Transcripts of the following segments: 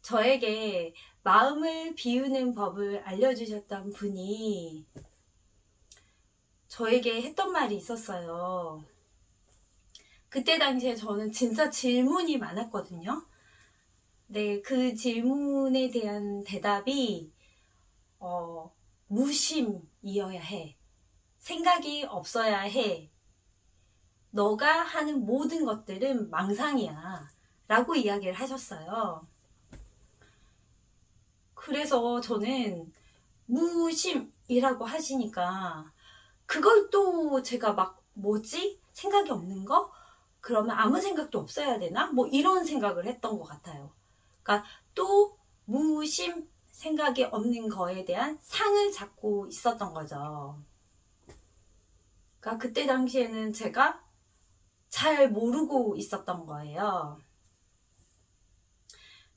저에게 마음을 비우는 법을 알려주셨던 분이 저에게 했던 말이 있었어요. 그때 당시에 저는 진짜 질문이 많았거든요. 네, 그 질문에 대한 대답이 무심이어야 해. 생각이 없어야 해. 너가 하는 모든 것들은 망상이야. 라고 이야기를 하셨어요. 그래서 저는 무심이라고 하시니까 그걸 또 제가 막 뭐지? 생각이 없는 거? 그러면 아무 생각도 없어야 되나? 뭐 이런 생각을 했던 것 같아요. 그러니까 또 무심, 생각이 없는 거에 대한 상을 잡고 있었던 거죠. 그러니까 그때 당시에는 제가 잘 모르고 있었던 거예요.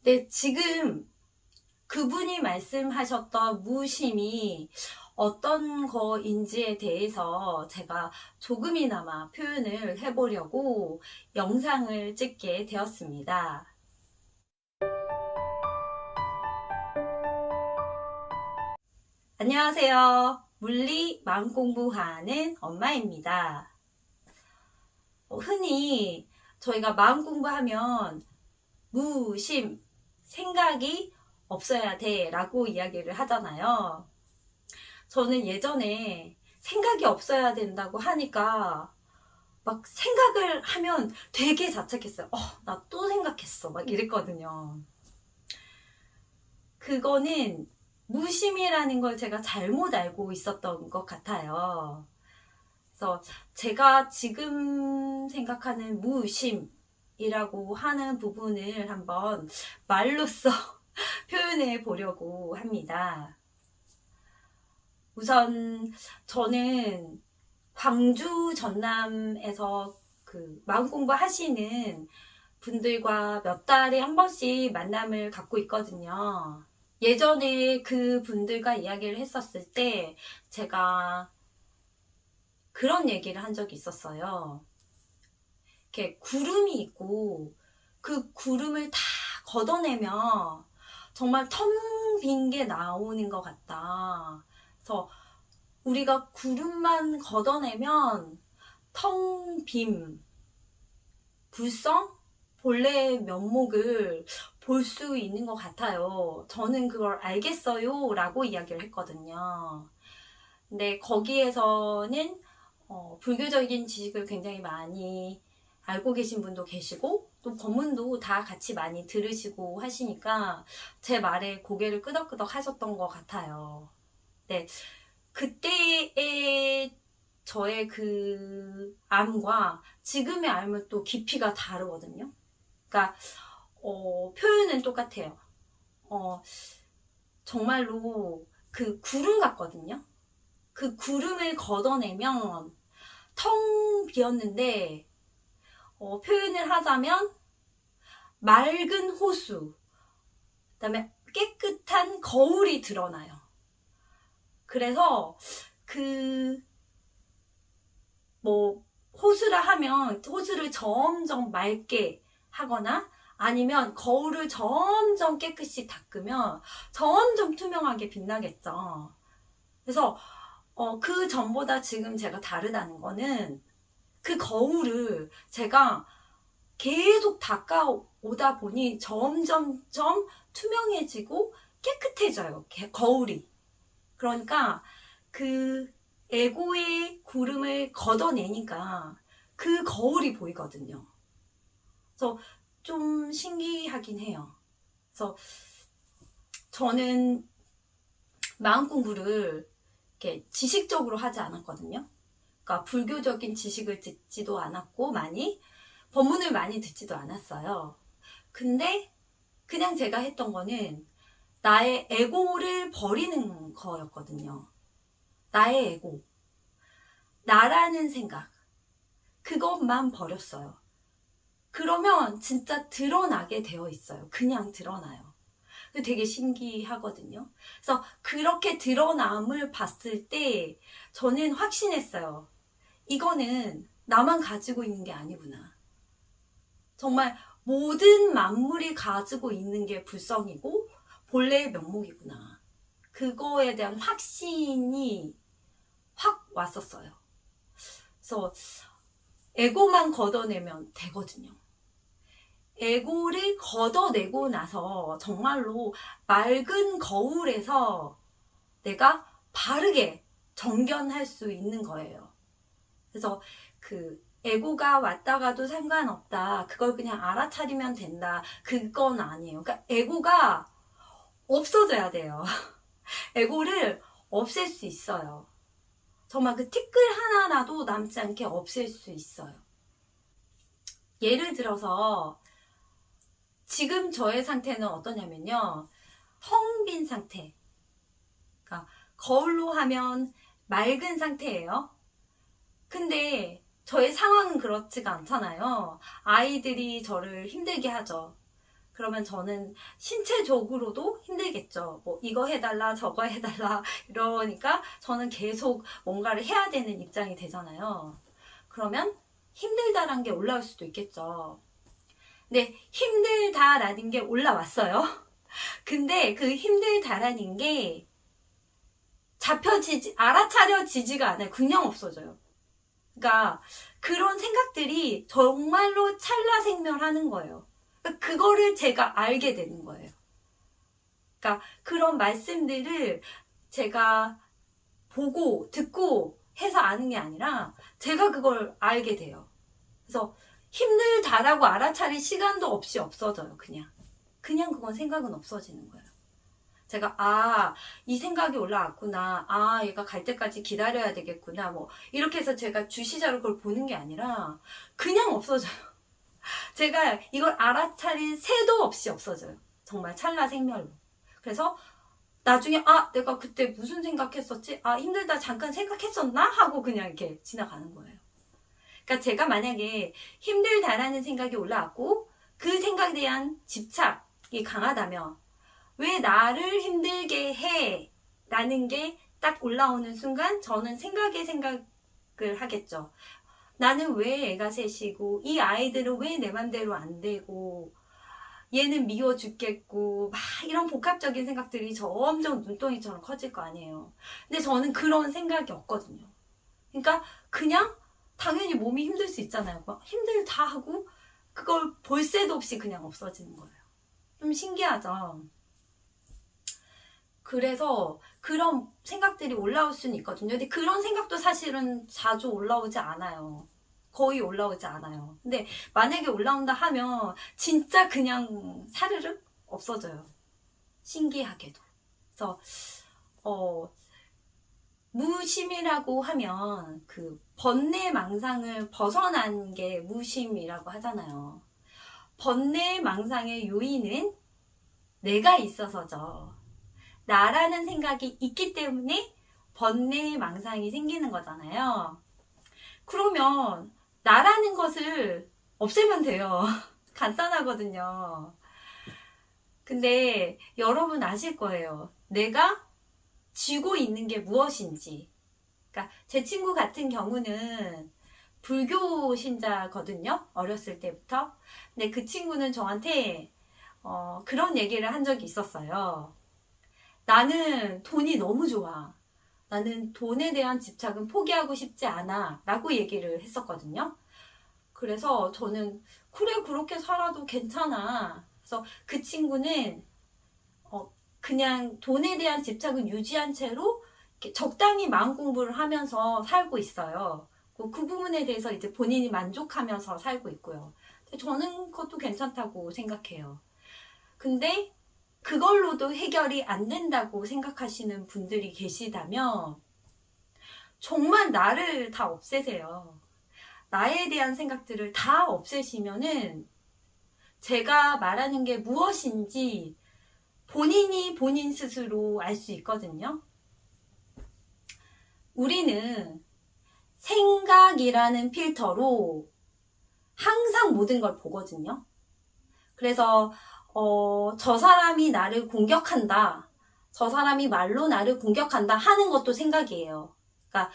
근데 지금 그분이 말씀하셨던 무심이 어떤 거인지에 대해서 제가 조금이나마 표현을 해보려고 영상을 찍게 되었습니다. 안녕하세요. 물리 마음 공부하는 엄마입니다. 흔히 저희가 마음 공부하면 무심, 생각이 없어야 돼 라고 이야기를 하잖아요. 저는 예전에 생각이 없어야 된다고 하니까 막 생각을 하면 되게 자책했어요. 나 또 생각했어. 막 이랬거든요. 그거는 무심이라는 걸 제가 잘못 알고 있었던 것 같아요. 그래서 제가 지금 생각하는 무심이라고 하는 부분을 한번 말로써 표현해 보려고 합니다. 우선 저는 광주 전남에서 그 마음 공부 하시는 분들과 몇 달에 한 번씩 만남을 갖고 있거든요. 예전에 그 분들과 이야기를 했었을 때 제가 그런 얘기를 한 적이 있었어요. 이렇게 구름이 있고 그 구름을 다 걷어내면 정말 텅 빈 게 나오는 것 같다. 그래서 우리가 구름만 걷어내면 텅 빔, 불성, 본래의 면목을 볼 수 있는 것 같아요. 저는 그걸 알겠어요 라고 이야기를 했거든요. 근데 거기에서는 불교적인 지식을 굉장히 많이 알고 계신 분도 계시고 또 법문도 다 같이 많이 들으시고 하시니까 제 말에 고개를 끄덕끄덕 하셨던 것 같아요. 네, 그때의 저의 그 암과 지금의 암은 또 깊이가 다르거든요. 그러니까 표현은 똑같아요. 정말로 그 구름 같거든요. 그 구름을 걷어내면 텅 비었는데 표현을 하자면 맑은 호수, 그다음에 깨끗한 거울이 드러나요. 그래서 호수라 하면 호수를 점점 맑게 하거나 아니면 거울을 점점 깨끗이 닦으면 점점 투명하게 빛나겠죠. 그래서 그 전보다 지금 제가 다르다는 거는 그 거울을 제가 계속 닦아오다 보니 점점점 투명해지고 깨끗해져요. 거울이. 그러니까 그 에고의 구름을 걷어내니까 그 거울이 보이거든요. 그래서 좀 신기하긴 해요. 그래서 저는 마음 공부를 이렇게 지식적으로 하지 않았거든요. 그러니까 불교적인 지식을 듣지도 않았고 많이 법문을 많이 듣지도 않았어요. 근데 그냥 제가 했던 거는 나의 에고를 버리는 거였거든요. 나의 에고, 나라는 생각, 그것만 버렸어요. 그러면 진짜 드러나게 되어 있어요. 그냥 드러나요. 되게 신기하거든요. 그래서 그렇게 드러남을 봤을 때 저는 확신했어요. 이거는 나만 가지고 있는 게 아니구나. 정말 모든 만물이 가지고 있는 게 불성이고 본래의 면목이구나. 그거에 대한 확신이 확 왔었어요. 그래서 에고만 걷어내면 되거든요. 에고를 걷어내고 나서 정말로 맑은 거울에서 내가 바르게 정견할 수 있는 거예요. 그래서 그 에고가 왔다 가도 상관없다. 그걸 그냥 알아차리면 된다. 그건 아니에요. 그러니까 에고가 없어져야 돼요. 에고를 없앨 수 있어요. 정말 그 티끌 하나라도 남지 않게 없앨 수 있어요. 예를 들어서 지금 저의 상태는 어떠냐면요. 텅 빈 상태. 그러니까 거울로 하면 맑은 상태예요. 근데 저의 상황은 그렇지가 않잖아요. 아이들이 저를 힘들게 하죠. 그러면 저는 신체적으로도 힘들겠죠. 뭐 이거 해달라 저거 해달라 이러니까 저는 계속 뭔가를 해야 되는 입장이 되잖아요. 그러면 힘들다라는 게 올라올 수도 있겠죠. 근데 힘들다라는 게 올라왔어요. 근데 그 힘들다라는 게 알아차려지지가 않아요. 그냥 없어져요. 그러니까 그런 생각들이 정말로 찰나생멸하는 거예요. 그러니까 그거를 제가 알게 되는 거예요. 그러니까 그런 말씀들을 제가 보고 듣고 해서 아는 게 아니라 제가 그걸 알게 돼요. 그래서 힘들다라고 알아차릴 시간도 없이 없어져요. 그냥 그건 생각은 없어지는 거예요. 제가 이 생각이 올라왔구나. 얘가 갈 때까지 기다려야 되겠구나. 뭐 이렇게 해서 제가 주시자로 그걸 보는 게 아니라 그냥 없어져요. 제가 이걸 알아차릴 새도 없이 없어져요. 정말 찰나생멸로. 그래서 나중에 내가 그때 무슨 생각했었지? 힘들다 잠깐 생각했었나? 하고 그냥 이렇게 지나가는 거예요. 그러니까 제가 만약에 힘들다라는 생각이 올라왔고 그 생각에 대한 집착이 강하다면 왜 나를 힘들게 해? 라는 게 딱 올라오는 순간 저는 생각을 하겠죠. 나는 왜 애가 셋이고 이 아이들은 왜 내 맘대로 안 되고 얘는 미워 죽겠고 막 이런 복합적인 생각들이 점점 눈덩이처럼 커질 거 아니에요. 근데 저는 그런 생각이 없거든요. 그러니까 그냥 당연히 몸이 힘들 수 있잖아요. 막 힘들다 하고 그걸 볼 새도 없이 그냥 없어지는 거예요. 좀 신기하죠? 그래서 그런 생각들이 올라올 수는 있거든요. 근데 그런 생각도 사실은 자주 올라오지 않아요. 거의 올라오지 않아요. 근데 만약에 올라온다 하면 진짜 그냥 사르륵 없어져요. 신기하게도. 그래서 무심이라고 하면 그 번뇌망상을 벗어난 게 무심이라고 하잖아요. 번뇌망상의 요인은 내가 있어서죠. 나라는 생각이 있기 때문에 번뇌망상이 생기는 거잖아요. 그러면 나라는 것을 없애면 돼요. 간단하거든요. 근데 여러분 아실 거예요. 내가 쥐고 있는 게 무엇인지. 그러니까 제 친구 같은 경우는 불교 신자거든요. 어렸을 때부터. 근데 그 친구는 저한테 그런 얘기를 한 적이 있었어요. 나는 돈이 너무 좋아. 나는 돈에 대한 집착은 포기하고 싶지 않아. 라고 얘기를 했었거든요. 그래서 저는 그래 그렇게 살아도 괜찮아. 그래서 그 친구는 그냥 돈에 대한 집착은 유지한 채로 이렇게 적당히 마음 공부를 하면서 살고 있어요. 그 부분에 대해서 이제 본인이 만족하면서 살고 있고요. 저는 그것도 괜찮다고 생각해요. 근데 그걸로도 해결이 안 된다고 생각하시는 분들이 계시다면 정말 나를 다 없애세요. 나에 대한 생각들을 다 없애시면은 제가 말하는 게 무엇인지 본인이 본인 스스로 알 수 있거든요. 우리는 생각이라는 필터로 항상 모든 걸 보거든요. 그래서 저 사람이 나를 공격한다. 저 사람이 말로 나를 공격한다 하는 것도 생각이에요. 그러니까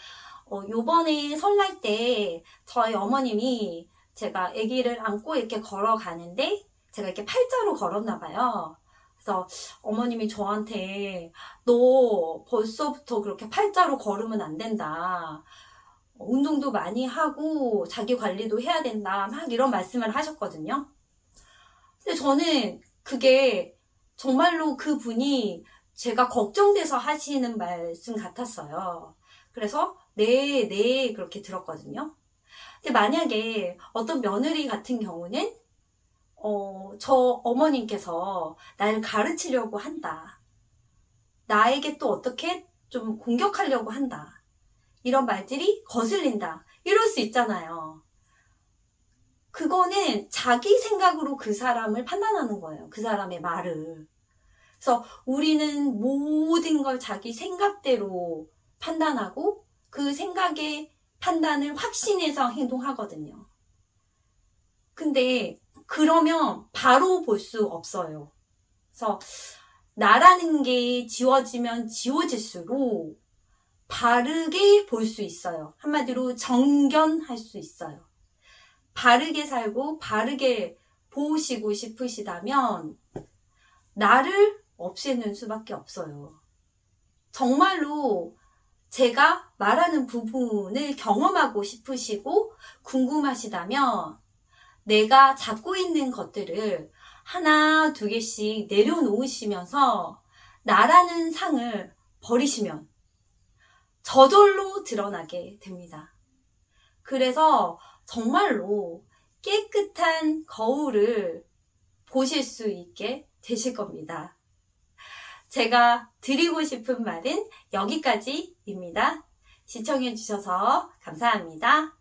요번에 설날 때 저희 어머님이 제가 아기를 안고 이렇게 걸어가는데 제가 이렇게 팔자로 걸었나 봐요. 그래서 어머님이 저한테 너 벌써부터 그렇게 팔자로 걸으면 안 된다. 운동도 많이 하고 자기 관리도 해야 된다. 막 이런 말씀을 하셨거든요. 근데 저는 그게 정말로 그분이 제가 걱정돼서 하시는 말씀 같았어요. 그래서 네, 그렇게 들었거든요. 근데 만약에 어떤 며느리 같은 경우는 저 어머님께서 나를 가르치려고 한다. 나에게 또 어떻게 좀 공격하려고 한다. 이런 말들이 거슬린다. 이럴 수 있잖아요. 그거는 자기 생각으로 그 사람을 판단하는 거예요. 그 사람의 말을. 그래서 우리는 모든 걸 자기 생각대로 판단하고 그 생각의 판단을 확신해서 행동하거든요. 근데 그러면 바로 볼 수 없어요. 그래서 나라는 게 지워지면 지워질수록 바르게 볼 수 있어요. 한마디로 정견할 수 있어요. 바르게 살고 바르게 보시고 싶으시다면 나를 없애는 수밖에 없어요. 정말로 제가 말하는 부분을 경험하고 싶으시고 궁금하시다면 내가 잡고 있는 것들을 하나, 두 개씩 내려놓으시면서 나라는 상을 버리시면 저절로 드러나게 됩니다. 그래서 정말로 깨끗한 거울을 보실 수 있게 되실 겁니다. 제가 드리고 싶은 말은 여기까지입니다. 시청해 주셔서 감사합니다.